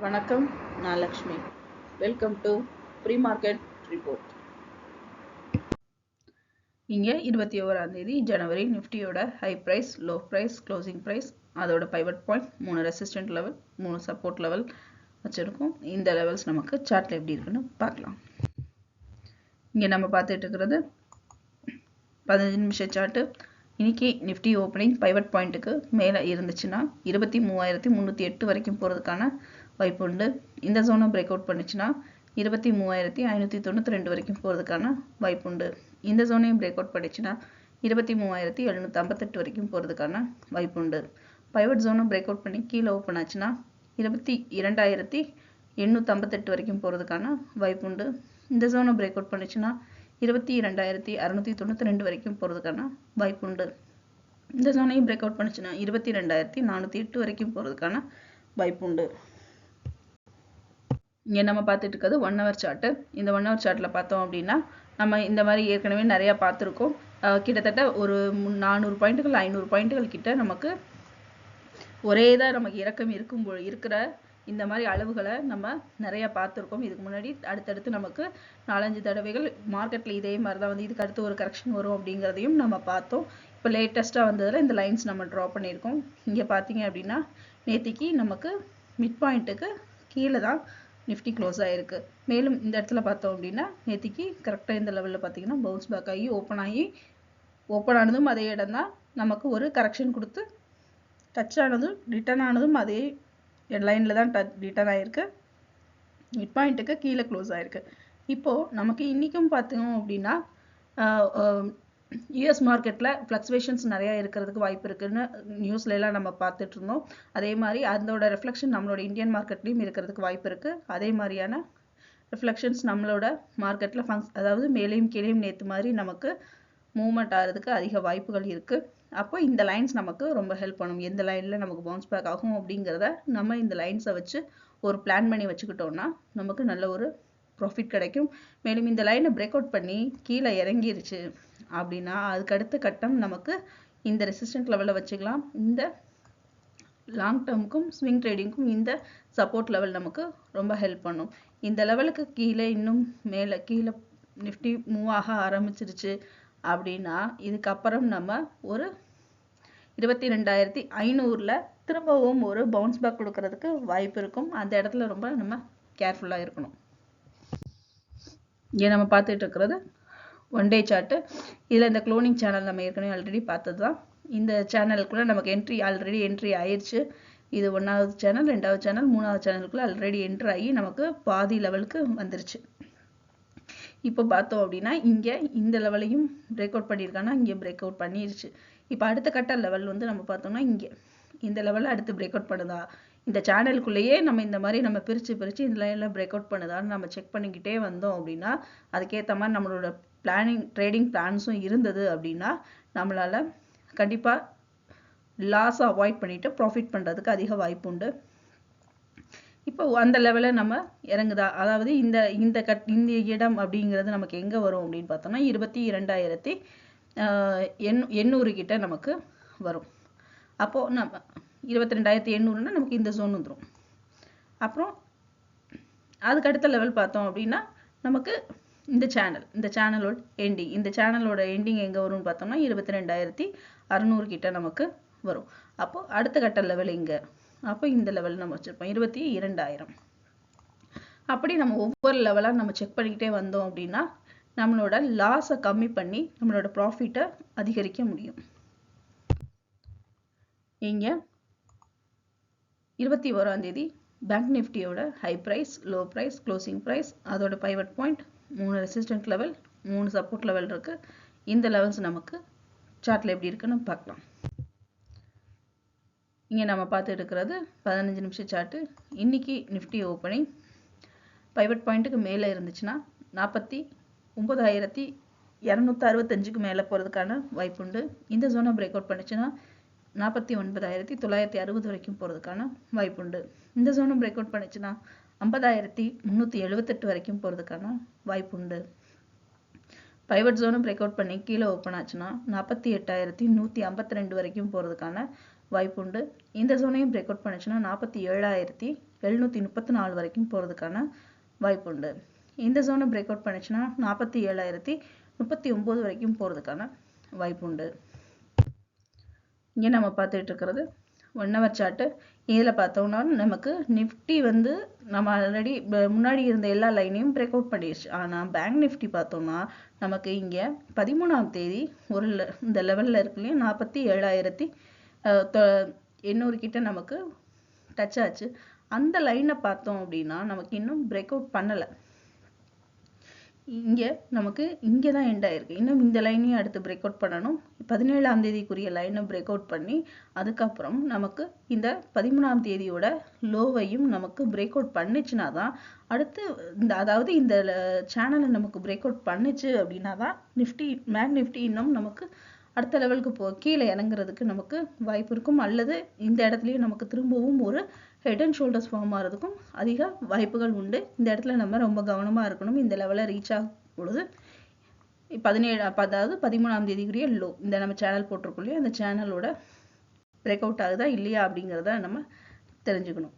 வணக்கம், நான் Lakshmi. Welcome to pre market report. இங்கே 21ஆம் தேதி ஜனவரி நிஃப்டியோட high price, low price, closing price, அதோட pivot point, 3 resistant level, 3 support level வச்சுருக்கோம். இந்த லெவல்ஸ் நமக்கு சார்ட்டில் எப்படி இருக்குன்னு பார்க்கலாம். இங்கே நம்ம பார்த்துட்டு இருக்கிறது 15 நிமிஷ சார்ட்டு. இன்னைக்கு நிஃப்டி ஓப்பனிங் பைவட் பாயிண்ட்டுக்கு மேலே இருந்துச்சுன்னா 23,308 வரைக்கும் போகிறதுக்கான வாய்ப்பு உண்டு. இந்த ஜோனை பிரேக் அவுட் பண்ணிச்சுன்னா 23,592 வரைக்கும் போகிறதுக்கான வாய்ப்பு உண்டு. இந்த ஜோனையும் பிரேக் அவுட் பண்ணிச்சுன்னா 23,758 வரைக்கும் போகிறதுக்கான வாய்ப்பு உண்டு. பைவட் ஜோனை பிரேக் அவுட் பண்ணி கீழே ஓப்பன் ஆச்சுன்னா 22,858 வரைக்கும் போகிறதுக்கான வாய்ப்பு உண்டு. இந்த ஜோனை பிரேக் அவுட் பண்ணிச்சுன்னா 22,692 வரைக்கும் போகிறதுக்கான வாய்ப்பு உண்டு. இந்த ஜோனையும் பிரேக் அவுட் பண்ணிச்சுன்னா 22,408 வரைக்கும் போகிறதுக்கான வாய்ப்பு உண்டு. இங்கே நம்ம பார்த்துட்டு இருக்கிறது 1 ஹவர் சார்ட்டு. இந்த 1 ஹவர் சார்ட்டில் பார்த்தோம் அப்படின்னா நம்ம இந்த மாதிரி ஏற்கனவே நிறையா பார்த்துருக்கோம். கிட்டத்தட்ட ஒரு 400 பாயிண்ட்டுகள் 500 பாயிண்ட்டுகள் கிட்ட நமக்கு ஒரே தான் நமக்கு இறக்கம் இருக்கிற இந்த மாதிரி அளவுகளை நம்ம நிறையா பார்த்துருக்கோம். இதுக்கு முன்னாடி அடுத்தடுத்து நமக்கு 4-5 தடவைகள் மார்க்கெட்டில் இதே மாதிரி தான் வந்து இதுக்கு அடுத்து ஒரு கரெக்ஷன் வரும் அப்படிங்கிறதையும் நம்ம பார்த்தோம். இப்போ லேட்டஸ்ட்டாக வந்ததில் இந்த லைன்ஸ் நம்ம ட்ரா பண்ணியிருக்கோம். இங்கே பார்த்தீங்க அப்படின்னா நேத்திக்கு நமக்கு மிட் பாயிண்ட்டுக்கு கீழே தான் நிஃப்டி க்ளோஸ் ஆகிருக்கு. மேலும் இந்த இடத்துல பார்த்தோம் அப்படின்னா நேத்திக்கு கரெக்டாக இந்த லெவலில் பார்த்தீங்கன்னா பவுன்ஸ் பேக் ஆகி ஓப்பன் ஆனதும் அதே இடம் தான் நமக்கு ஒரு கரெக்ஷன் கொடுத்து டச் ஆனதும் ரிட்டர்ன் ஆனதும் அதே லைனில் தான் ரிட்டர்ன் ஆகிருக்கு. மிட் பாயிண்ட்டுக்கு கீழே க்ளோஸ் ஆகிருக்கு. இப்போது நமக்கு இன்றைக்கும் பார்த்தோம் அப்படின்னா யூஎஸ் மார்க்கெட்டில் ஃப்ளக்சுவேஷன்ஸ் நிறையா இருக்கிறதுக்கு வாய்ப்பு இருக்குதுன்னு நியூஸ்லாம் நம்ம பார்த்துட்டு இருந்தோம். அதே மாதிரி அதோட ரிஃப்ளெக்ஷன் நம்மளோட இந்தியன் மார்க்கெட்லேயும் இருக்கிறதுக்கு வாய்ப்பு இருக்குது. அதே மாதிரியான ரிஃப்ளெக்ஷன்ஸ் நம்மளோட மார்க்கெட்டில் அதாவது மேலேயும் கீழேயும் நேற்று மாதிரி நமக்கு மூவ்மெண்ட் ஆகிறதுக்கு அதிக வாய்ப்புகள் இருக்குது. அப்போ இந்த லைன்ஸ் நமக்கு ரொம்ப ஹெல்ப் பண்ணும். எந்த லைனில் நமக்கு பவுன்ஸ் பேக் ஆகும் அப்படிங்கிறத நம்ம இந்த லைன்ஸை வச்சு ஒரு பிளான் பண்ணி வச்சுக்கிட்டோம்னா நமக்கு நல்ல ஒரு ப்ராஃபிட் கிடைக்கும். மேலும் இந்த லைனை பிரேக் அவுட் பண்ணி கீழே இறங்கிருச்சு அப்படின்னா அதுக்கு அடுத்த கட்டம் நமக்கு இந்த ரெசிஸ்டன்ட் லெவலில் வச்சுக்கலாம். இந்த லாங் டேர்முக்கும் ஸ்விங் ட்ரேடிங்க்கும் இந்த சப்போர்ட் லெவல் நமக்கு ரொம்ப ஹெல்ப் பண்ணும். இந்த லெவலுக்கு கீழே இன்னும் கீழே நிஃப்டி மூவ் ஆக ஆரம்பிச்சிருச்சு அப்படின்னா இதுக்கப்புறம் நம்ம ஒரு 22,500ல் திரும்பவும் ஒரு பவுன்ஸ் பேக் கொடுக்கறதுக்கு வாய்ப்பு இருக்கும். அந்த இடத்துல ரொம்ப நம்ம கேர்ஃபுல்லாக இருக்கணும். இங்கே நம்ம பார்த்துட்டு இருக்கிறது 1 டே சார்ட்டு. இதில் இந்த க்ளோனிங் சேனல் நம்ம ஏற்கனவே ஆல்ரெடி பார்த்தது தான். இந்த சேனலுக்குள்ளே நமக்கு ஆல்ரெடி என்ட்ரி ஆயிடுச்சு. இது 1வது சேனல், 2வது சேனல், 3வது சேனலுக்குள்ளே ஆல்ரெடி என்ட்ரி ஆகி நமக்கு பாதி லெவலுக்கு வந்துருச்சு. இப்போ பார்த்தோம் அப்படின்னா இங்கே இந்த லெவலையும் பிரேக் அவுட் பண்ணியிருக்காங்கன்னா இங்கே பிரேக் அவுட் பண்ணிருச்சு. இப்போ அடுத்த கட்ட லெவல் வந்து நம்ம பார்த்தோம்னா இங்கே இந்த லெவலில் அடுத்து பிரேக் அவுட் பண்ணுதா, இந்த சேனலுக்குள்ளேயே நம்ம இந்த மாதிரி நம்ம பிரித்து இந்த லைனில் பிரேக் அவுட் பண்ணுதான்னு நம்ம செக் பண்ணிக்கிட்டே வந்தோம் அப்படின்னா அதுக்கேற்ற மாதிரி நம்மளோட ட்ரேடிங் பிளான்ஸும் இருந்தது அப்படின்னா நம்மளால் கண்டிப்பாக லாஸை அவாய்ட் பண்ணிவிட்டு ப்ராஃபிட் பண்ணுறதுக்கு அதிக வாய்ப்பு உண்டு. இப்போ அந்த லெவலில் நம்ம இறங்குதா, அதாவது இந்த இடம் அப்படிங்கிறது நமக்கு எங்கே வரும் அப்படின்னு பார்த்தோம்னா 22,800 கிட்ட நமக்கு வரும். அப்போது நம்ம 22,800னா நமக்கு இந்த ஜோன் வந்துடும். அப்புறம் அதுக்கு அடுத்த லெவல் பார்த்தோம் அப்படின்னா நமக்கு இந்த சேனலோட எண்டிங், இந்த சேனலோட எண்டிங் எங்கே வரும்னு பார்த்தோம்னா 22,600 கிட்ட நமக்கு வரும். அப்போது அடுத்த கட்ட லெவல் இங்கே, அப்போ இந்த லெவல் நம்ம வச்சுருப்போம் 22,000. அப்படி நம்ம ஒவ்வொரு லெவலாக நம்ம செக் பண்ணிக்கிட்டே வந்தோம் அப்படின்னா நம்மளோட லாஸை கம்மி பண்ணி நம்மளோட ப்ராஃபிட்டை அதிகரிக்க முடியும். இங்கே 21ஆம் தேதி பேங்க் நிஃப்டியோட high price, low price, closing price, அதோட pivot point, 3 resistant level, 3 support level இருக்குது. இந்த லெவல்ஸ் நமக்கு சார்ட்டில் எப்படி இருக்குன்னு பார்க்கலாம். இங்கே நம்ம பார்த்துட்டு இருக்கிறது 15 நிமிஷ சார்ட்டு. இன்றைக்கி நிஃப்டி ஓப்பனிங் பைவட் பாயிண்ட்டுக்கு மேலே இருந்துச்சுன்னா 49,265க்கு மேலே போகிறதுக்கான வாய்ப்பு உண்டு. இந்த ஜோனை பிரேக் அவுட் பண்ணிச்சுன்னா 49,960 வரைக்கும் போகிறதுக்கான வாய்ப்பு உண்டு. இந்த ஜோனை பிரேக் அவுட் பண்ணிச்சுன்னா 50,378 வரைக்கும் போகிறதுக்கான வாய்ப்பு உண்டு. பைவட் ஜோனும் பிரேக் அவுட் பண்ணி கீழே ஓப்பன் ஆச்சுன்னா 48,152 வரைக்கும் போகிறதுக்கான வாய்ப்பு உண்டு. இந்த ஜோனையும் பிரேக் அவுட் பண்ணிச்சுன்னா 47,800 734 வரைக்கும் போகிறதுக்கான வாய்ப்பு உண்டு. இந்த ஜோனை பிரேக் அவுட் பண்ணிச்சுன்னா 47,039 வரைக்கும் போகிறதுக்கான வாய்ப்பு உண்டு. இங்கே நம்ம பார்த்துட்டு இருக்கிறது 1 hour சார்ட்டு. இதில் பார்த்தோம்னா நமக்கு நிஃப்டி வந்து நம்ம ஆல்ரெடி முன்னாடி இருந்த எல்லா லைனையும் பிரேக் அவுட் பண்ணிடுச்சு. ஆனால் பேங்க் நிஃப்டி பார்த்தோம்னா நமக்கு இங்கே 13ஆம் தேதி ஒரு இந்த லெவலில் இருக்குல்லையும் 47,800 கிட்ட நமக்கு டச் ஆச்சு. அந்த லைனை பார்த்தோம் அப்படின்னா நமக்கு இன்னும் பிரேக் அவுட் பண்ணலை. இங்கே நமக்கு இங்கே தான் எண்ட் ஆயிருக்கு. இன்னும் இந்த லைனையும் அடுத்து பிரேக் அவுட் பண்ணணும். 17ஆம் தேதிக்குரிய லைனை பிரேக் அவுட் பண்ணி அதுக்கப்புறம் நமக்கு இந்த 13ஆம் தேதியோட லோவையும் நமக்கு பிரேக் அவுட் பண்ணிச்சுன்னா தான் அடுத்து அதாவது இந்த சேனலை நமக்கு பிரேக் அவுட் பண்ணிச்சு அப்படின்னா தான் பேங்க் நிஃப்டி இன்னும் நமக்கு அடுத்த லெவலுக்கு கீழே இறங்குறதுக்கு நமக்கு வாய்ப்பு இருக்கும். அல்லது இந்த இடத்துலயே நமக்கு திரும்பவும் ஒரு ஹெட் அண்ட் ஷோல்டர்ஸ் ஃபார்ம் ஆகிறதுக்கும் அதிக வாய்ப்புகள் உண்டு. இந்த இடத்துல நம்ம ரொம்ப கவனமாக இருக்கணும். இந்த லெவலில் ரீச் ஆகும் பொழுது 13ஆம் தேதிக்குரிய லோ இந்த நம்ம சேனல் போட்டிருக்கோம் இல்லையா, அந்த சேனலோட பிரேக் அவுட் ஆகுதா இல்லையா அப்படிங்கிறத நம்ம தெரிஞ்சுக்கணும்.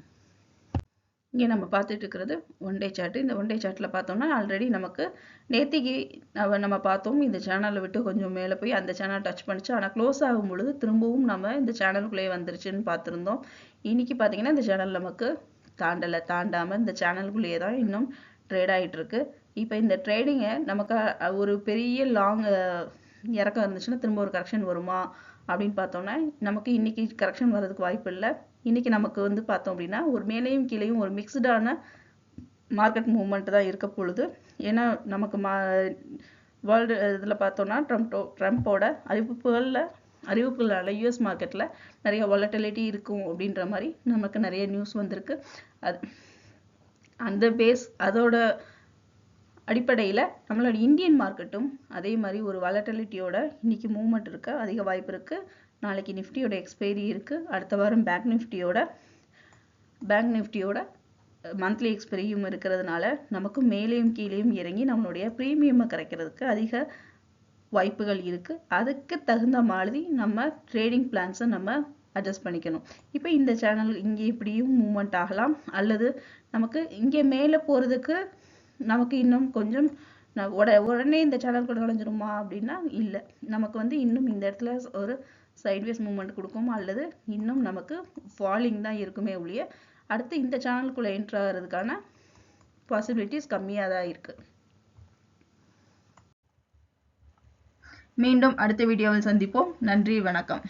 இங்கே நம்ம பார்த்துட்டு இருக்கிறது 1 day சார்ட். இந்த 1 day சார்ட்டில் பார்த்தோம்னா ஆல்ரெடி நமக்கு நேத்திக்கு நம்ம பார்த்தோம் இந்த சேனலை விட்டு கொஞ்சம் மேலே போய் அந்த சேனல் டச் பண்ணிச்சு. ஆனால் க்ளோஸ் ஆகும் பொழுது திரும்பவும் நம்ம இந்த சேனலுக்குள்ளேயே வந்துருச்சுன்னு பார்த்துருந்தோம். இன்னைக்கு பார்த்தீங்கன்னா இந்த சேனல் நமக்கு தாண்டாமல் இந்த சேனலுக்குள்ளேயே தான் இன்னும் ட்ரேட் ஆகிட்டு இருக்கு. இப்போ இந்த ட்ரேடிங்கை நமக்கு ஒரு பெரிய லாங் இறக்கம் இருந்துச்சுன்னா திரும்ப ஒரு கரெக்ஷன் வருமா அப்படின்னு பார்த்தோம்னா நமக்கு இன்னைக்கு கரெக்ஷன் வர்றதுக்கு வாய்ப்பு இல்லை. இன்னைக்கு நமக்கு வந்து பார்த்தோம் அப்படின்னா ஒரு மேலேயும் கீழேயும் ஒரு மிக்ஸ்டான மார்க்கெட் மூவ்மெண்ட் தான் இருக்க பொழுது. ஏன்னா நமக்கு வேர்ல்டு இதில் பார்த்தோம்னா ட்ரம்ப்போட அறிவிப்புகளால் யூஎஸ் மார்க்கெட்டில் நிறைய வாலட்டிலிட்டி இருக்கும் அப்படின்ற மாதிரி நமக்கு நிறைய நியூஸ் வந்திருக்கு. அந்த அதோட அடிப்படையில் நம்மளோட இந்தியன் மார்க்கெட்டும் அதே மாதிரி ஒரு வாலட்டிலிட்டியோட இன்னைக்கு மூவ்மெண்ட் இருக்க அதிக வாய்ப்பு இருக்குது. நாளைக்கு நிஃப்டியோட எக்ஸ்பைரி இருக்குது. அடுத்த வாரம் பேங்க் நிஃப்டியோட மந்த்லி எக்ஸ்பைரியும் இருக்கிறதுனால நமக்கு மேலேயும் கீழேயும் இறங்கி நம்மளுடைய ப்ரீமியமை கரைக்கிறதுக்கு அதிக வாய்ப்புகள் இருக்குது. அதுக்கு தகுந்த மாதிரி நம்ம ட்ரேடிங் பிளான்ஸை நம்ம அட்ஜஸ்ட் பண்ணிக்கணும். இப்போ இந்த சேனல் இங்கே இப்படியும் மூவ்மெண்ட் ஆகலாம், அல்லது நமக்கு இங்கே மேலே போகிறதுக்கு நமக்கு இன்னும் கொஞ்சம் உடனே இந்த சேனல் கூட நுழைஞ்சிருமா அப்படின்னா இல்லை. நமக்கு வந்து இன்னும் இந்த இடத்துல ஒரு சைட்வேஸ் மூவ்மெண்ட் கொடுக்கும், அல்லது இன்னும் நமக்கு ஃபாலிங் தான் இருக்குமே ஒழிய அடுத்து இந்த சேனலுக்குள்ளே என்ட்ரு ஆகிறதுக்கான பாசிபிலிட்டிஸ் கம்மியாக தான் இருக்குது. மீண்டும் அடுத்த வீடியோவில் சந்திப்போம். நன்றி, வணக்கம்.